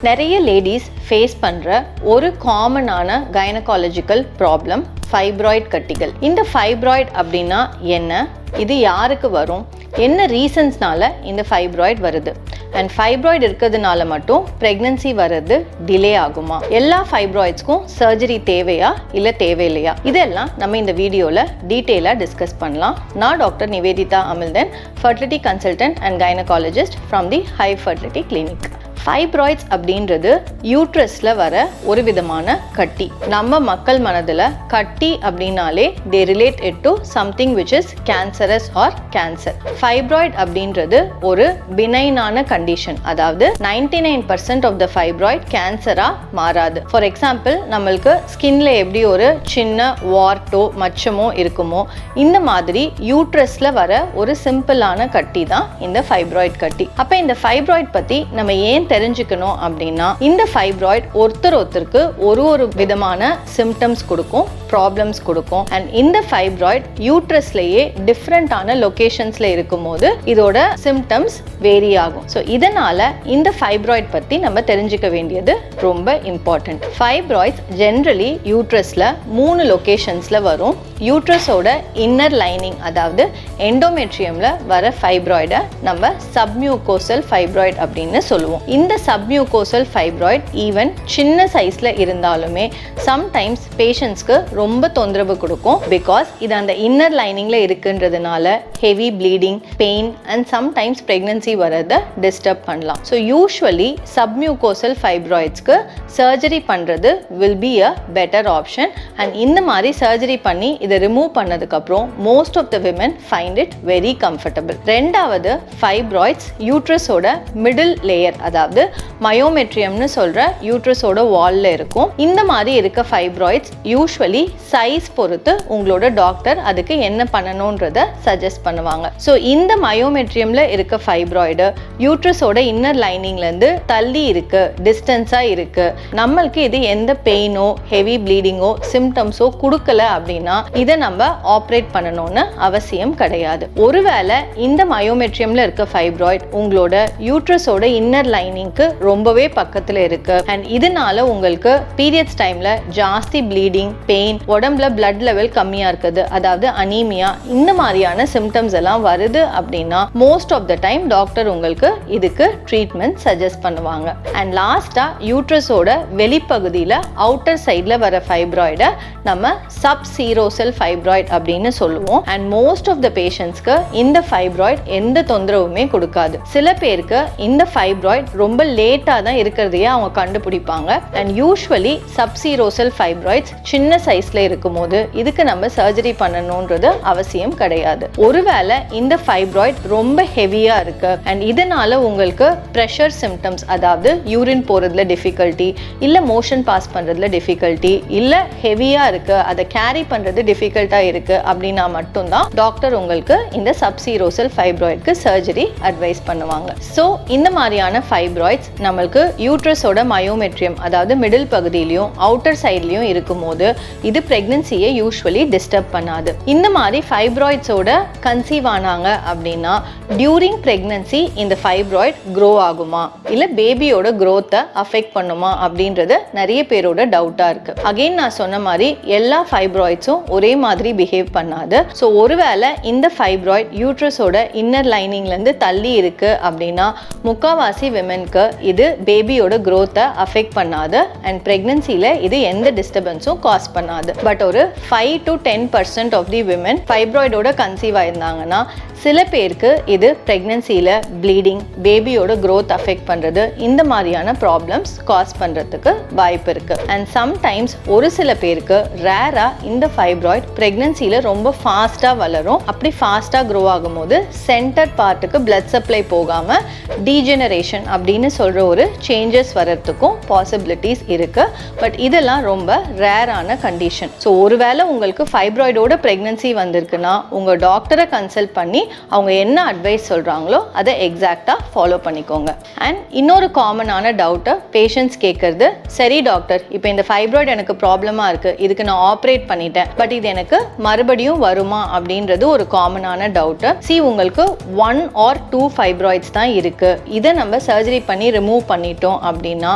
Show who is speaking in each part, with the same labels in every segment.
Speaker 1: நிறைய ladies face பண்ணுற ஒரு காமனான கைனகாலஜிக்கல் ப்ராப்ளம் ஃபைப்ராய்ட் கட்டிகள். இந்த ஃபைப்ராய்ட் அப்படின்னா என்ன, இது யாருக்கு வரும், என்ன ரீசன்ஸ்னால இந்த ஃபைப்ராய்ட் வருது, அண்ட் ஃபைப்ராய்டு இருக்கிறதுனால மட்டும் ப்ரெக்னன்சி வர்றது டிலே ஆகுமா, எல்லா ஃபைப்ராய்ட்ஸ்க்கும் சர்ஜரி தேவையா இல்லை தேவையில்லையா, இதெல்லாம் நம்ம இந்த வீடியோவில் டீட்டெயிலாக டிஸ்கஸ் பண்ணலாம். நான் doctor Nivedita Amilthan, fertility consultant and gynaecologist from the high fertility clinic. Fibroids அப்படின்றது யூட்ரஸில் வர ஒரு விதமான கட்டி. நம்ம மக்கள் மனதில் கட்டி அப்படின்னாலே they relate it to something which is cancerous or cancer. Fibroid அப்படின்றது ஒரு பினைனான கண்டிஷன், அதாவது 99% ஆஃப் த ஃபைப்ராய்ட் கேன்சராக மாறாது. ஃபார் எக்ஸாம்பிள், நம்மளுக்கு ஸ்கின்ல எப்படி ஒரு சின்ன வார்ட்டோ மச்சமோ இருக்குமோ, இந்த மாதிரி யூட்ரஸில் வர ஒரு சிம்பிளான கட்டி தான் இந்த ஃபைப்ராய்ட் கட்டி. அப்போ இந்த ஃபைப்ராய்ட் பற்றி நம்ம ஏன் தெரிஞ்சுக்கணும் அப்படின்னா, இந்த ஃபைப்ராய்ட் ஒருத்தருக்கு ஒரு விதமான சிம்டம்ஸ் கொடுக்கும், ப்ராப்ளம்ஸ் கொடுக்கும். அண்ட் இந்த ஃபைப்ராய்ட் யூட்ரஸ்லயே டிஃப்ரெண்டான லொகேஷன்ஸ்ல இருக்கும்போது இதோட சிம்டம்ஸ் வேரி ஆகும். ஸோ இதனால இந்த ஃபைப்ராய்ட் பத்தி நம்ம தெரிஞ்சுக்க வேண்டியது ரொம்ப இம்பார்ட்டன்ட். ஃபைப்ராய்ட்ஸ் ஜென்ரலி யூட்ரஸ்ல 3 லொகேஷன்ஸ்ல வரும். யூட்ரஸோட இன்னர் லைனிங், அதாவது எண்டோமெட்ரியம்ல வர ஃபைப்ராய்டை நம்ம சப்மியூகோசல் ஃபைப்ராய்ட் அப்படின்னு சொல்லுவோம். இந்த சப்மியூகோசல் ஃபைப்ராய்ட் ஈவன் சின்ன சைஸ்ல இருந்தாலுமே சம்டைம்ஸ் பேஷண்ட்ஸ்க்கு ரொம்ப தொந்தரவு கொடுக்கும். பிகாஸ் இது அந்த இன்னர் லைனிங்ல இருக்குன்றதுனால heavy bleeding, pain and sometimes pregnancy வரதை டிஸ்டர்ப் பண்ணலாம். ஸோ யூஸ்வலி சப்மியூகோசல் ஃபைப்ராய்ட்ஸ்க்கு சர்ஜரி பண்றது will be a better option. And இந்த மாதிரி சர்ஜரி பண்ணி இதை ரிமூவ் பண்ணதுக்கப்புறம் most of the women find it very comfortable. ரெண்டாவது, ஃபைப்ராய்ட்ஸ் யூட்ரஸோட மிடில் லேயர், அதாவது மயோமெட்ரியம்னு சொல்ற யூட்ரஸோட வால்ல இருக்கும். இந்த மாதிரி இருக்க ஃபைப்ராய்ட்ஸ் யூஸ்வலி சைஸ் பொறுத்து உங்களோட டாக்டர் அதுக்கு என்ன பண்ணணும்ன்றத சஜஸ்ட் பண்ணுவாங்க. ஸோ இந்த மயோமெட்ரியம்ல இருக்க ஃபைப்ராய்டு யூட்ரஸோட இன்னர் லைனிங்ல இருந்து தள்ளி இருக்கு, டிஸ்டன்ஸா இருக்கு, நம்மளுக்கு இது எந்த பெயினோ ஹெவி ப்ளீடிங்கோ சிம்டம்ஸோ கொடுக்கல அப்படின்னா இதை நம்ம ஆப்ரேட் பண்ணணும்னு அவசியம் கிடையாது. ஒருவேளை இந்த மயோமெட்ரியம்ல இருக்க ஃபைப்ராய்ட் உங்களோட யூட்ரஸோட இன்னர் லைனிங்க்கு ரொம்பவே பக்கத்துல இருக்கு அண்ட் இதனால உங்களுக்கு பீரியட்ஸ் டைம்ல ஜாஸ்தி ப்ளீடிங், பெயின், உடம்புல பிளட் லெவல் கம்மியா இருக்குது, அதாவது அனீமியா, இந்த மாதிரியான சிம்டம்ஸ் எல்லாம் வருது அப்படின்னா most of the time doctor உங்களுக்கு இதுக்கு ட்ரீட்மெண்ட் சஜஸ்ட் பண்ணுவாங்க. அண்ட் லாஸ்டா, யூட்ரஸோட வெளிப்பகுதியில அவுட்டர் சைட்ல வர ஃபைப்ராய்டை நம்ம சப்சீரோசல் ஃபைப்ராய்ட் அப்படின்னு சொல்லுவோம். அண்ட் மோஸ்ட் ஆஃப் த பேஷண்ட்ஸ்க்கு இந்த ஃபைப்ராய்ட் எந்த தொந்தரவுமே கொடுக்காது. சில பேருக்கு இந்த ஃபைப்ராய்ட் ரொம்ப லேட்டா தான் இருக்கிறதையே அவங்க கண்டுபிடிப்பாங்க. அண்ட் யூஸ்வலி சப்சீரோசல் ஃபைப்ராய்ட்ஸ் சின்ன சைஸ்ல இருக்கும்போது இதுக்கு நம்ம சர்ஜரி பண்ணணும்ன்றது அவசியம் கிடையாது. ஒருவேளை இந்த ஃபைப்ராய்ட் ரொம்ப ஹெவியா இருக்கு அண்ட் இதனால உங்களுக்கு ப்ரெஷர் சிம்டம்ஸ், அதாவது யூரின் போறதுல டிஃபிகல்ட்டி, இல்ல மோஷன் பாஸ் பண்றதுல டிஃபிகல்ட்டி, இல்ல ஹெவியா இருக்கு, அதை கேரி பண்றது டிஃபிகல்ட்டா இருக்கு அப்படின்னா மட்டும்தான் டாக்டர் உங்களுக்கு இந்த சப்சீரோசல் ஃபைப்ராய்டுக்கு சர்ஜரி அட்வைஸ் பண்ணுவாங்க. ஸோ இந்த மாதிரியான ஃபைப்ராய்ட்ஸ் நம்மளுக்கு யூட்ரஸோட மயோமெட்ரியம், அதாவது மிடில் பகுதியிலையும் அவுட்டர் சைட்லையும் இருக்கும்போது இது பிரெக்னன்சியை யூஸ்வலி டிஸ்டர்ப் பண்ணாது. இந்த மாதிரி ஃபைப்ராய்ட்ஸோட கன்சீவ் ஆனாங்க அப்படின்னா டியூரிங் பிரெக்னன்சி இந்த ஃபைப்ராய்ட் க்ரோ ஆகுமா, இல்ல பேபியோட க்ரோத்தை அஃபெக்ட் பண்ணுமா அப்படின்றது நிறைய பேரோட டவுட்டா இருக்கு. அகைன் நான் சொன்ன மாதிரி எல்லா ஃபைப்ராய்ட்ஸும் ஒரே மாதிரி பிஹேவ் பண்ணாது. ஸோ ஒருவேளை இந்த ஃபைப்ராய்ட் யூட்ரஸோட இன்னர் லைனிங்ல இருந்து தள்ளி இருக்கு அப்படின்னா முக்காவாசி விமென்க்கு இது பேபியோட க்ரோத்தை அஃபெக்ட் பண்ணாது அண்ட் பிரெக்னன்சில இது எந்த டிஸ்டர்பன்ஸும் காஸ் பண்ணாது. பட் ஒரு 5 to 10% ஆஃப் தி விமென் ஃபைப்ராய்டோட கன்சீவ் ஆயிருந்தாங்கன்னா சில பேருக்கு இது பிரெக்னன்சியில் ப்ளீடிங், பேபியோட க்ரோத் அஃபெக்ட் பண்ணுறது, இந்த மாதிரியான ப்ராப்ளம்ஸ் காஸ் பண்ணுறதுக்கு வாய்ப்பு இருக்குது. அண்ட் சம்டைம்ஸ் ஒரு சில பேருக்கு ரேராக இந்த ஃபைப்ராய்ட் பிரெக்னன்சியில் ரொம்ப ஃபாஸ்ட்டாக வளரும். அப்படி ஃபாஸ்ட்டாக க்ரோ ஆகும்போது சென்டர் பார்ட்டுக்கு பிளட் சப்ளை போகாமல் டீஜெனரேஷன் அப்படின்னு சொல்கிற ஒரு சேஞ்சஸ் வர்றதுக்கும் பாசிபிலிட்டிஸ் இருக்குது. பட் இதெல்லாம் ரொம்ப ரேரான கண்டிஷன். பேஷண்ட். ஸோ ஒருவேளை உங்களுக்கு ஃபைப்ராய்டோட ப்ரெக்னன்சி வந்திருக்குன்னா உங்கள் டாக்டரை கன்சல்ட் பண்ணி அவங்க என்ன அட்வைஸ் சொல்கிறாங்களோ அதை எக்ஸாக்டாக ஃபாலோ பண்ணிக்கோங்க. அண்ட் இன்னொரு காமனான டவுட்டை பேஷண்ட்ஸ் கேட்குறது, சரி டாக்டர் இப்போ இந்த ஃபைப்ராய்டு எனக்கு ப்ராப்ளமாக இருக்குது, இதுக்கு நான் ஆப்ரேட் பண்ணிட்டேன், பட் இது எனக்கு மறுபடியும் வருமா அப்படின்றது ஒரு காமனான டவுட்டு. உங்களுக்கு 1 or 2 ஃபைப்ராய்ட்ஸ் தான் இருக்குது, இதை நம்ம சர்ஜரி பண்ணி ரிமூவ் பண்ணிட்டோம் அப்படின்னா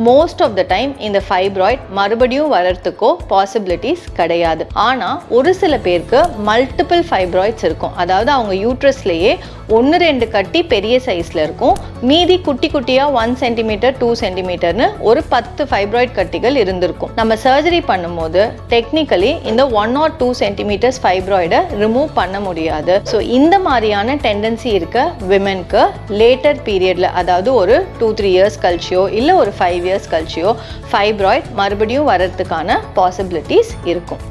Speaker 1: மோஸ்ட் ஆஃப் த டைம் இந்த ஃபைப்ராய்ட் மறுபடியும் வர்றதுக்கோ பாசிபிலிட்டிஸ் கிடையாது. ஆனால் ஒரு சில பேருக்கு மல்டிபிள் ஃபைப்ராய்ட்ஸ் இருக்கும். அதாவது அவங்க யூட்ரஸ்லேயே 1-2 கட்டி பெரிய சைஸில் இருக்கும், மீதி குட்டி குட்டியாக 1 சென்டிமீட்டர் 2 சென்டிமீட்டர்னு ஒரு 10 ஃபைப்ராய்ட் கட்டிகள் இருந்திருக்கும். நம்ம சர்ஜரி பண்ணும்போது டெக்னிக்கலி இந்த 1 or 2 சென்டிமீட்டர்ஸ் ஃபைப்ராய்டை ரிமூவ் பண்ண முடியாது. ஸோ இந்த மாதிரியான டெண்டன்சி இருக்க விமென்க்கு லேட்டர் பீரியடில், அதாவது ஒரு 2-3 இயர்ஸ் கழிச்சியோ இல்லை ஒரு 5 இயர்ஸ் கழிச்சியோ ஃபைப்ராய்ட் மறுபடியும் வர்றதுக்கான பாசிபிலிட்டிஸ் இருக்கும்.